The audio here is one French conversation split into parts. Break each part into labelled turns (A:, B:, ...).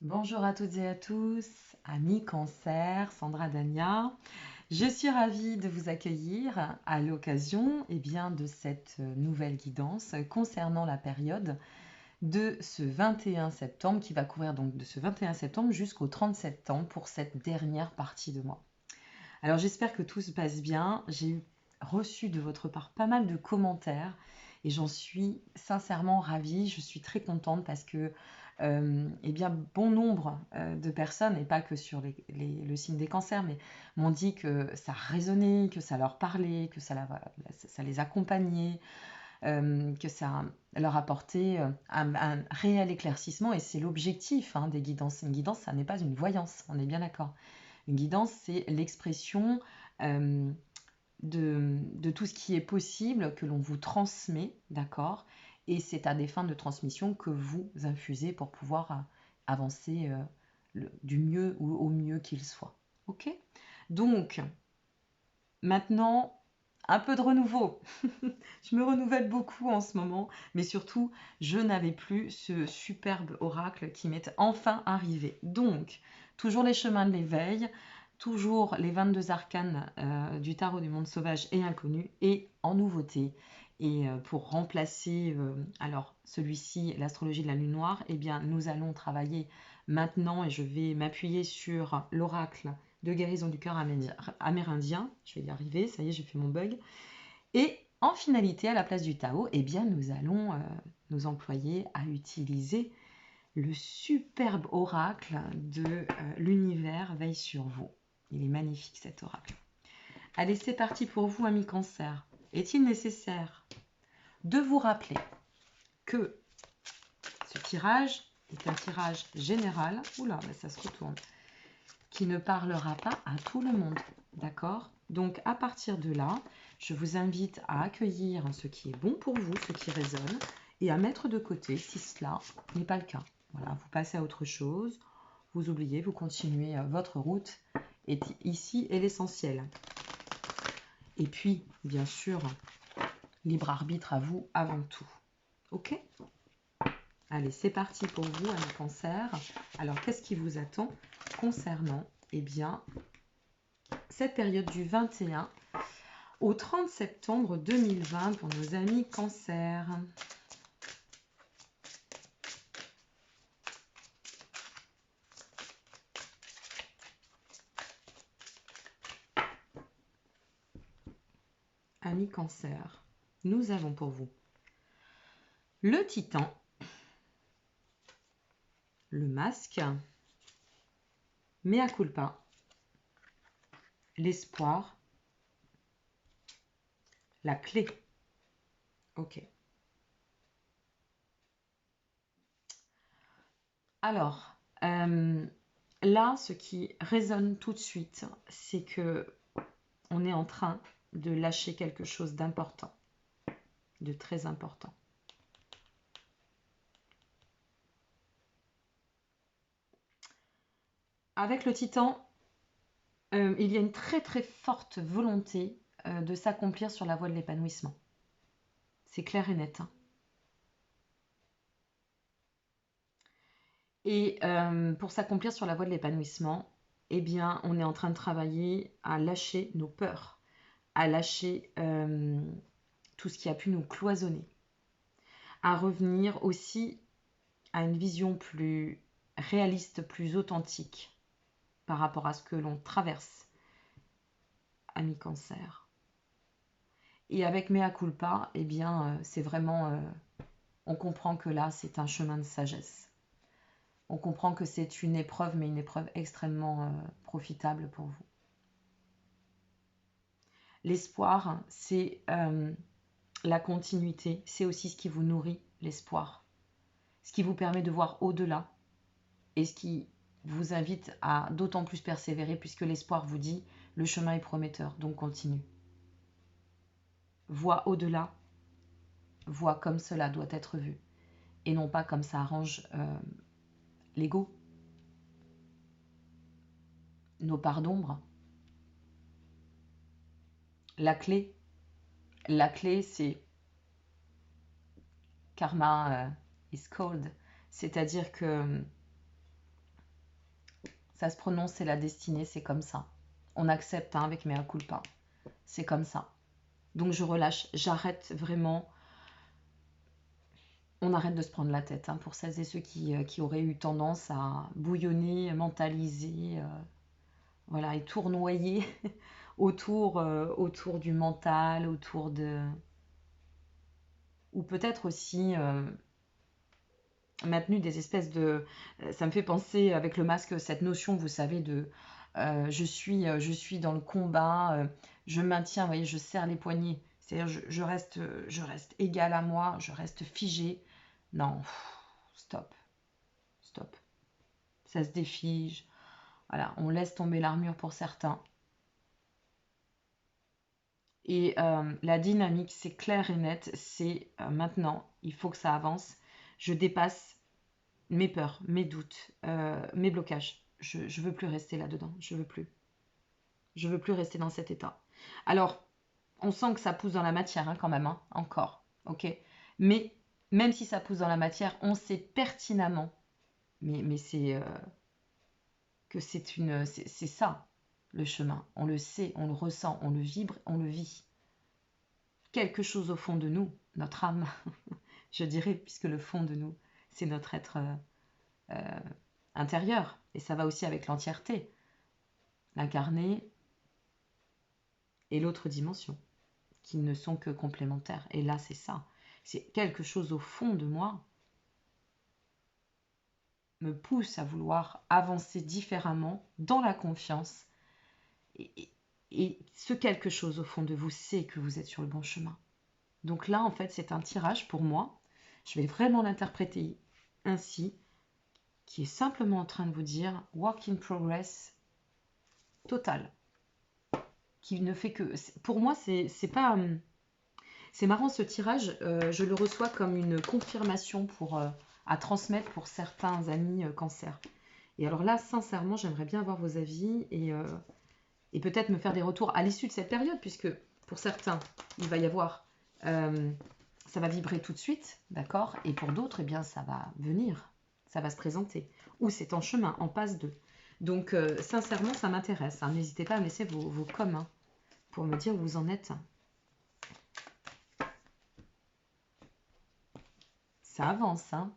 A: Bonjour à toutes et à tous, amis Cancer, Sandra Dania. Je suis ravie de vous accueillir à l'occasion de cette nouvelle guidance concernant la période de ce 21 septembre qui va courir donc de ce 21 septembre jusqu'au 30 septembre pour cette dernière partie de mois. Alors j'espère que tout se passe bien. J'ai reçu de votre part pas mal de commentaires et j'en suis sincèrement ravie. Je suis très contente parce que bon nombre de personnes, et pas que sur le signe des cancers, mais m'ont dit que ça résonnait, que ça leur parlait, que ça les accompagnait, que ça leur apportait un réel éclaircissement. Et c'est l'objectif des guidances. Une guidance, ça n'est pas une voyance, on est bien d'accord. Une guidance, c'est l'expression euh, de tout ce qui est possible, que l'on vous transmet, d'accord. Et c'est à des fins de transmission que vous infusez pour pouvoir avancer du mieux ou au mieux qu'il soit. Ok. Donc, maintenant, un peu de renouveau. Je me renouvelle beaucoup en ce moment, mais surtout, je n'avais plus ce superbe oracle qui m'est enfin arrivé. Donc, toujours les chemins de l'éveil, toujours les 22 arcanes du tarot du monde sauvage et inconnu, et en nouveauté. Et pour remplacer alors celui-ci, l'astrologie de la lune noire, eh bien, nous allons travailler maintenant et je vais m'appuyer sur l'oracle de guérison du cœur amérindien. Je vais y arriver, ça y est, j'ai fait mon bug. Et en finalité, à la place du Tao, eh bien, nous allons nous employer à utiliser le superbe oracle de l'univers veille sur vous. Il est magnifique cet oracle. Allez, c'est parti pour vous, amis Cancer. Est-il nécessaire de vous rappeler que ce tirage est un tirage général, oula, mais ça se retourne, qui ne parlera pas à tout le monde, d'accord? Donc à partir de là, je vous invite à accueillir ce qui est bon pour vous, ce qui résonne, et à mettre de côté si cela n'est pas le cas. Voilà, vous passez à autre chose, vous oubliez, vous continuez votre route, et ici est l'essentiel. Et puis, bien sûr, libre arbitre à vous avant tout. Ok? Allez, c'est parti pour vous, amis Cancer. Alors, qu'est-ce qui vous attend concernant, cette période du 21 au 30 septembre 2020 pour nos amis Cancer? Amis Cancer, nous avons pour vous le Titan, le Masque, Mea culpa, l'espoir, la clé. Ok. Alors, là, ce qui résonne tout de suite, c'est que on est en train de lâcher quelque chose d'important, de très important. Avec le Titan, il y a une très très forte volonté de s'accomplir sur la voie de l'épanouissement. C'est clair et net, hein. Et pour s'accomplir sur la voie de l'épanouissement, eh bien, on est en train de travailler à lâcher nos peurs, à lâcher tout ce qui a pu nous cloisonner, à revenir aussi à une vision plus réaliste, plus authentique par rapport à ce que l'on traverse, ami Cancer. Et avec Mea Culpa, eh bien, c'est vraiment, on comprend que là, c'est un chemin de sagesse. On comprend que c'est une épreuve, mais une épreuve extrêmement profitable pour vous. L'espoir, c'est la continuité, c'est aussi ce qui vous nourrit, l'espoir. Ce qui vous permet de voir au-delà et ce qui vous invite à d'autant plus persévérer puisque l'espoir vous dit le chemin est prometteur, donc continue. Vois au-delà, vois comme cela doit être vu et non pas comme ça arrange l'ego, nos parts d'ombre. La clé c'est karma is cold, c'est-à-dire que Ça se prononce, c'est la destinée, c'est comme ça. On accepte hein, avec mea culpa. C'est comme ça. Donc je relâche, j'arrête vraiment. On arrête de se prendre la tête hein, pour celles et ceux qui auraient eu tendance à bouillonner, mentaliser, voilà, et tournoyer autour du mental, autour de... Ou peut-être aussi maintenu des espèces de... Ça me fait penser avec le masque, cette notion, vous savez, de je suis dans le combat, je maintiens, vous voyez, je serre les poignets. C'est-à-dire je reste égal à moi, je reste figé. Non, stop, stop. Ça se défige. Voilà, on laisse tomber l'armure pour certains. Et la dynamique, c'est clair et net, c'est maintenant, il faut que ça avance. Je dépasse mes peurs, mes doutes, mes blocages. Je ne veux plus rester là-dedans, je veux plus. Je veux plus rester dans cet état. Alors, on sent que ça pousse dans la matière hein, quand même, hein, encore, ok. Mais même si ça pousse dans la matière, on sait pertinemment, mais c'est que c'est ça le chemin. On le sait, on le ressent, on le vibre, on le vit. Quelque chose au fond de nous, notre âme, je dirais, puisque le fond de nous, c'est notre être intérieur. Et ça va aussi avec l'entièreté, l'incarné et l'autre dimension, qui ne sont que complémentaires. Et là, c'est ça. C'est quelque chose au fond de moi me pousse à vouloir avancer différemment dans la confiance. Et ce quelque chose au fond de vous sait que vous êtes sur le bon chemin. Donc là, en fait, c'est un tirage pour moi. Je vais vraiment l'interpréter ainsi, qui est simplement en train de vous dire work in progress total. Qui ne fait que. Pour moi, c'est pas. C'est marrant ce tirage, je le reçois comme une confirmation à transmettre pour certains amis cancer. Et alors là, sincèrement, j'aimerais bien avoir vos avis et peut-être me faire des retours à l'issue de cette période, puisque pour certains, il va y avoir, ça va vibrer tout de suite, d'accord. Et pour d'autres, eh bien, ça va venir, ça va se présenter. Ou c'est en chemin, en passe de. Donc, sincèrement, ça m'intéresse. Hein. N'hésitez pas à me laisser vos coms hein, pour me dire où vous en êtes. Ça avance, hein.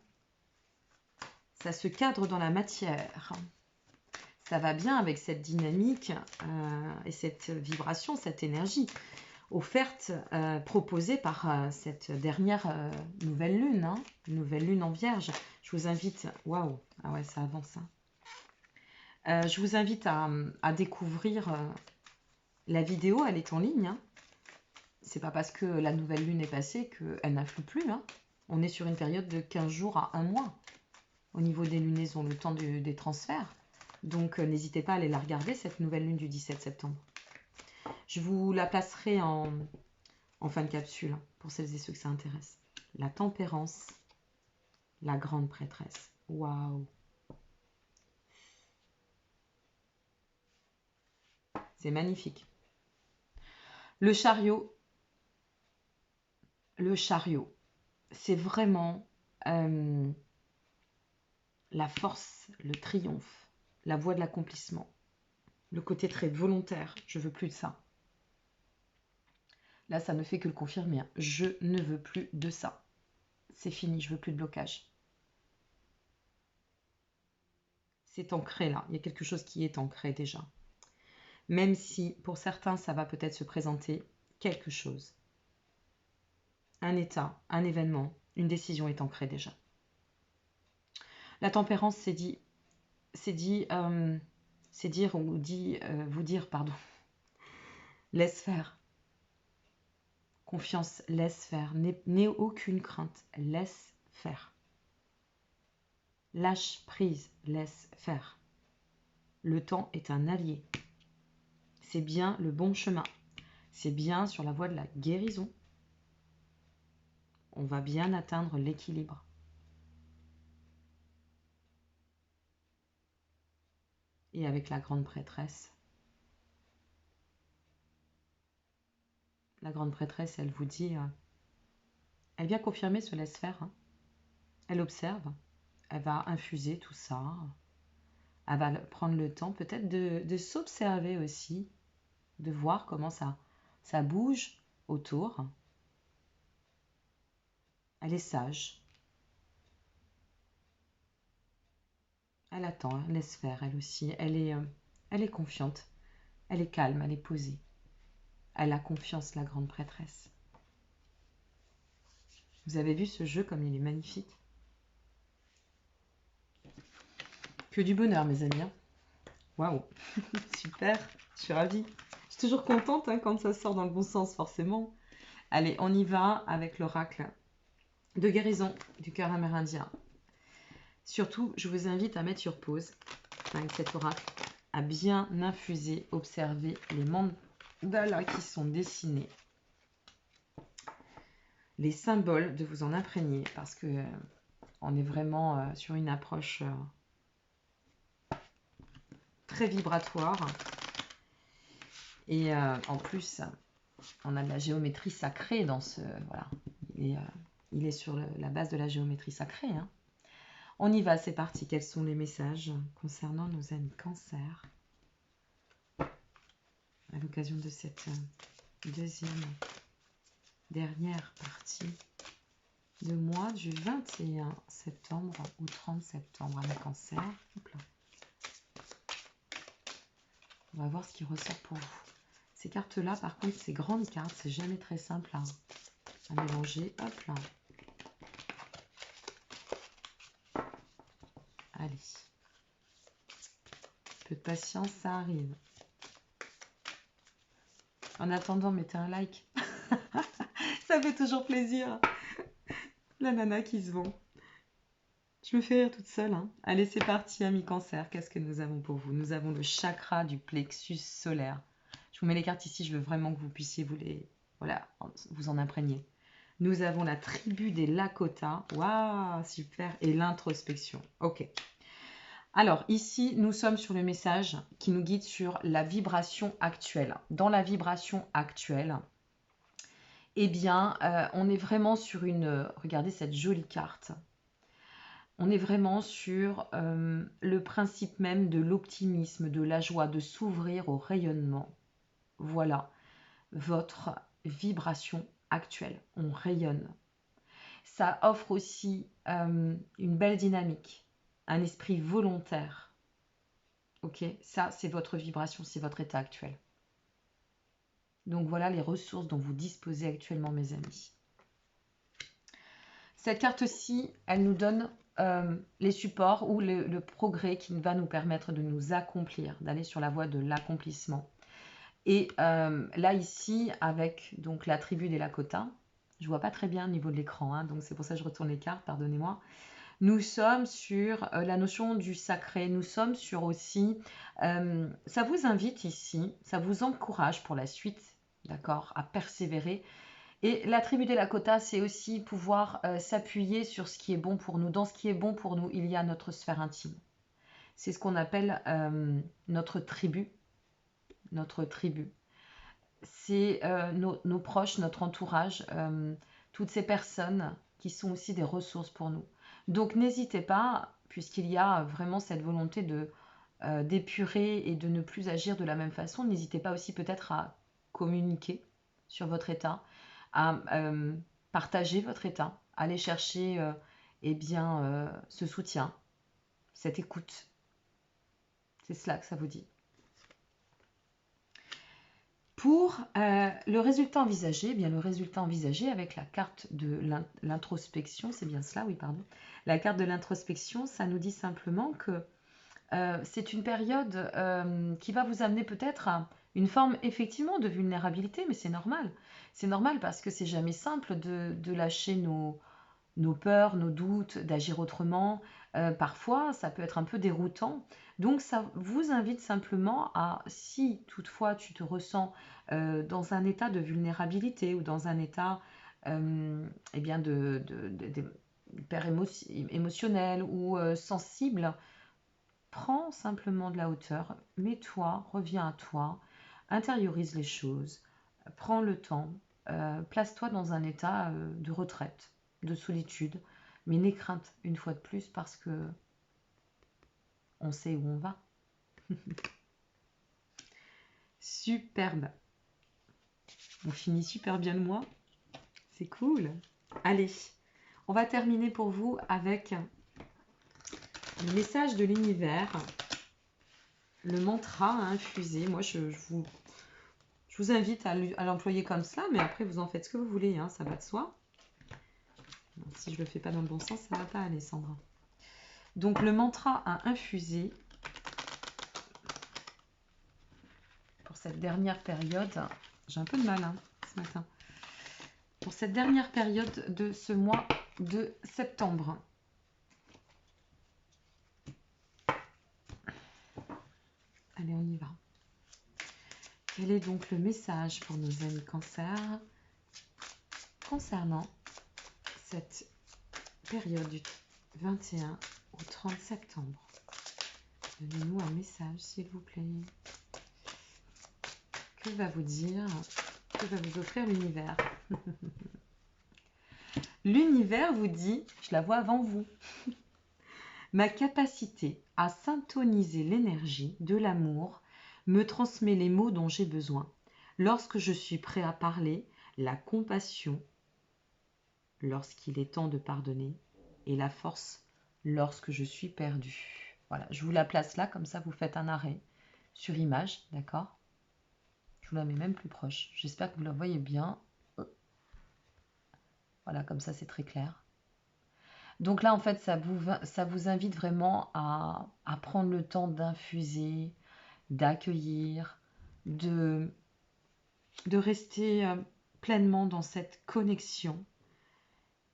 A: Ça se cadre dans la matière. Ça va bien avec cette dynamique et cette vibration, cette énergie offerte, proposée par cette dernière nouvelle lune, hein, nouvelle lune en vierge. Je vous invite, waouh, ah ouais, ça avance. Hein. Je vous invite à découvrir la vidéo, elle est en ligne. Hein. C'est pas parce que la nouvelle lune est passée qu'elle n'influe plus. Hein. On est sur une période de 15 jours à 1 mois au niveau des lunaisons, le temps des transferts. Donc n'hésitez pas à aller la regarder, cette nouvelle lune du 17 septembre. Je vous la placerai en fin de capsule, pour celles et ceux que ça intéresse. La tempérance, la grande prêtresse. Waouh! C'est magnifique. Le chariot, c'est vraiment la force, le triomphe, la voie de l'accomplissement. Le côté très volontaire, je veux plus de ça. Là, ça ne fait que le confirmer. Hein. Je ne veux plus de ça. C'est fini, je veux plus de blocage. C'est ancré là, il y a quelque chose qui est ancré déjà. Même si pour certains, ça va peut-être se présenter quelque chose. Un état, un événement, une décision est ancrée déjà. La tempérance, c'est vous dire, pardon, laisse faire. Confiance, laisse faire. N'aie aucune crainte, laisse faire. Lâche prise, laisse faire. Le temps est un allié. C'est bien le bon chemin. C'est bien sur la voie de la guérison. On va bien atteindre l'équilibre. Et avec la grande prêtresse, elle vous dit, elle vient confirmer ce laisse-faire. Hein. Elle observe, elle va infuser tout ça Elle va prendre le temps peut-être de s'observer aussi, de voir comment ça bouge autour. Elle est sage. Elle attend, elle laisse faire, elle aussi. Elle est confiante. Elle est calme, elle est posée. Elle a confiance, la grande prêtresse. Vous avez vu ce jeu comme il est magnifique? Que du bonheur, mes amis. Waouh, super, je suis ravie. Je suis toujours contente quand ça sort dans le bon sens, forcément. Allez, on y va avec l'oracle de guérison du cœur amérindien. Surtout, je vous invite à mettre sur pause avec cet oracle, à bien infuser, observer les mandalas qui sont dessinés, les symboles, de vous en imprégner, parce que on est vraiment sur une approche très vibratoire. Et en plus, on a de la géométrie sacrée dans ce... Voilà, il est sur la base de la géométrie sacrée. Hein. On y va, c'est parti. Quels sont les messages concernant nos amis Cancer à l'occasion de cette deuxième, dernière partie de mois du 21 septembre au 30 septembre à mes Cancer. Hop là. On va voir ce qui ressort pour vous. Ces cartes-là, par contre, ces grandes cartes, c'est jamais très simple à mélanger. Hop là. Allez. Peu de patience, ça arrive. En attendant, mettez un like. Ça fait toujours plaisir. La nana qui se vend. Je me fais rire toute seule. Hein. Allez, c'est parti, amis Cancer. Qu'est-ce que nous avons pour vous? Nous avons le chakra du plexus solaire. Je vous mets les cartes ici. Je veux vraiment que vous puissiez vous en imprégner. Nous avons la tribu des Lakota. Waouh, super. Et l'introspection. Ok. Alors, ici, nous sommes sur le message qui nous guide sur la vibration actuelle. Dans la vibration actuelle, eh bien, on est vraiment sur regardez cette jolie carte. On est vraiment sur le principe même de l'optimisme, de la joie, de s'ouvrir au rayonnement. Voilà votre vibration actuelle. On rayonne. Ça offre aussi une belle dynamique, un esprit volontaire. Ok, ça c'est votre vibration, c'est votre état actuel. Donc voilà les ressources dont vous disposez actuellement, mes amis. Cette carte-ci, elle nous donne les supports ou le progrès qui va nous permettre de nous accomplir, d'aller sur la voie de l'accomplissement. Et là ici, avec donc la tribu des Lakota, je vois pas très bien au niveau de l'écran, hein, donc c'est pour ça que je retourne les cartes, pardonnez-moi. Nous sommes sur la notion du sacré, nous sommes sur aussi, ça vous invite ici, ça vous encourage pour la suite, d'accord, à persévérer. Et la tribu des Lakota, c'est aussi pouvoir s'appuyer sur ce qui est bon pour nous. Dans ce qui est bon pour nous, il y a notre sphère intime. C'est ce qu'on appelle notre tribu. Notre tribu. C'est nos proches, notre entourage, toutes ces personnes qui sont aussi des ressources pour nous. Donc n'hésitez pas, puisqu'il y a vraiment cette volonté d'épurer et de ne plus agir de la même façon, n'hésitez pas aussi peut-être à communiquer sur votre état, à partager votre état, aller chercher ce soutien, cette écoute. C'est cela que ça vous dit. Pour le résultat envisagé, eh bien le résultat envisagé avec la carte de l'introspection, c'est bien cela, oui, pardon. La carte de l'introspection, ça nous dit simplement que c'est une période qui va vous amener peut-être à une forme effectivement de vulnérabilité, mais c'est normal. C'est normal parce que c'est jamais simple de lâcher nos peurs, nos doutes, d'agir autrement. Parfois, ça peut être un peu déroutant. Donc, ça vous invite simplement à, si toutefois tu te ressens dans un état de vulnérabilité ou dans un état hyper émotionnel ou sensible, prends simplement de la hauteur, mets-toi, reviens à toi, intériorise les choses, prends le temps, place-toi dans un état de retraite, de solitude, mais n'aie crainte une fois de plus parce que on sait où on va. Superbe. On finit super bien le mois. C'est cool. Allez, on va terminer pour vous avec le message de l'univers, le mantra à infuser. Moi, je vous invite à l'employer comme ça, mais après, vous en faites ce que vous voulez, hein, ça va de soi. Si je ne le fais pas dans le bon sens, ça ne va pas aller, Sandra. Donc, le mantra à infuser pour cette dernière période, j'ai un peu de mal hein, ce matin, pour cette dernière période de ce mois de septembre. Allez, on y va. Quel est donc le message pour nos amis Cancer concernant cette période du 21 au 30 septembre? Donnez-nous un message, s'il vous plaît. Que va vous dire, que va vous offrir l'univers? L'univers vous dit, je la vois avant vous, ma capacité à syntoniser l'énergie de l'amour me transmet les mots dont j'ai besoin. Lorsque je suis prêt à parler, la compassion, lorsqu'il est temps de pardonner, et la force lorsque je suis perdu. Voilà, je vous la place là, comme ça vous faites un arrêt sur image, d'accord? Je vous la mets même plus proche. J'espère que vous la voyez bien. Voilà, comme ça c'est très clair. Donc là, en fait, ça vous invite vraiment à prendre le temps d'infuser, d'accueillir, de rester pleinement dans cette connexion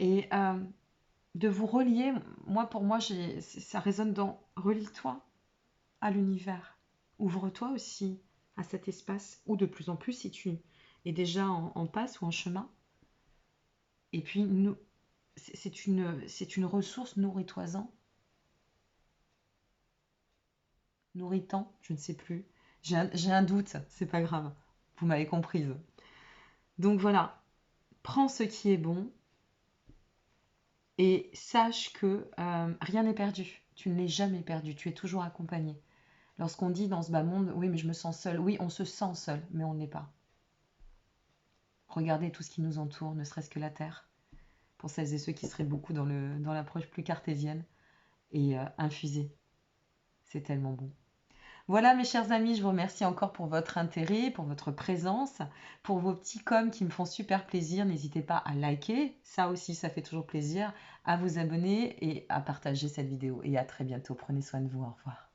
A: et de vous relier. Pour moi, ça résonne dans relie-toi à l'univers. Ouvre-toi aussi à cet espace, ou de plus en plus si tu es déjà en passe ou en chemin. Et puis, c'est une ressource, nourris-toi-en. Nourritant, je ne sais plus. J'ai un doute, c'est pas grave. Vous m'avez comprise. Donc voilà, prends ce qui est bon et sache que rien n'est perdu. Tu ne l'es jamais perdu, tu es toujours accompagné. Lorsqu'on dit dans ce bas monde, oui mais je me sens seul, oui on se sent seul, mais on ne l'est pas. Regardez tout ce qui nous entoure, ne serait-ce que la Terre, pour celles et ceux qui seraient beaucoup dans l'approche plus cartésienne, et infusée. C'est tellement bon. Voilà mes chers amis, je vous remercie encore pour votre intérêt, pour votre présence, pour vos petits coms qui me font super plaisir. N'hésitez pas à liker, ça aussi ça fait toujours plaisir, à vous abonner et à partager cette vidéo. Et à très bientôt, prenez soin de vous, au revoir.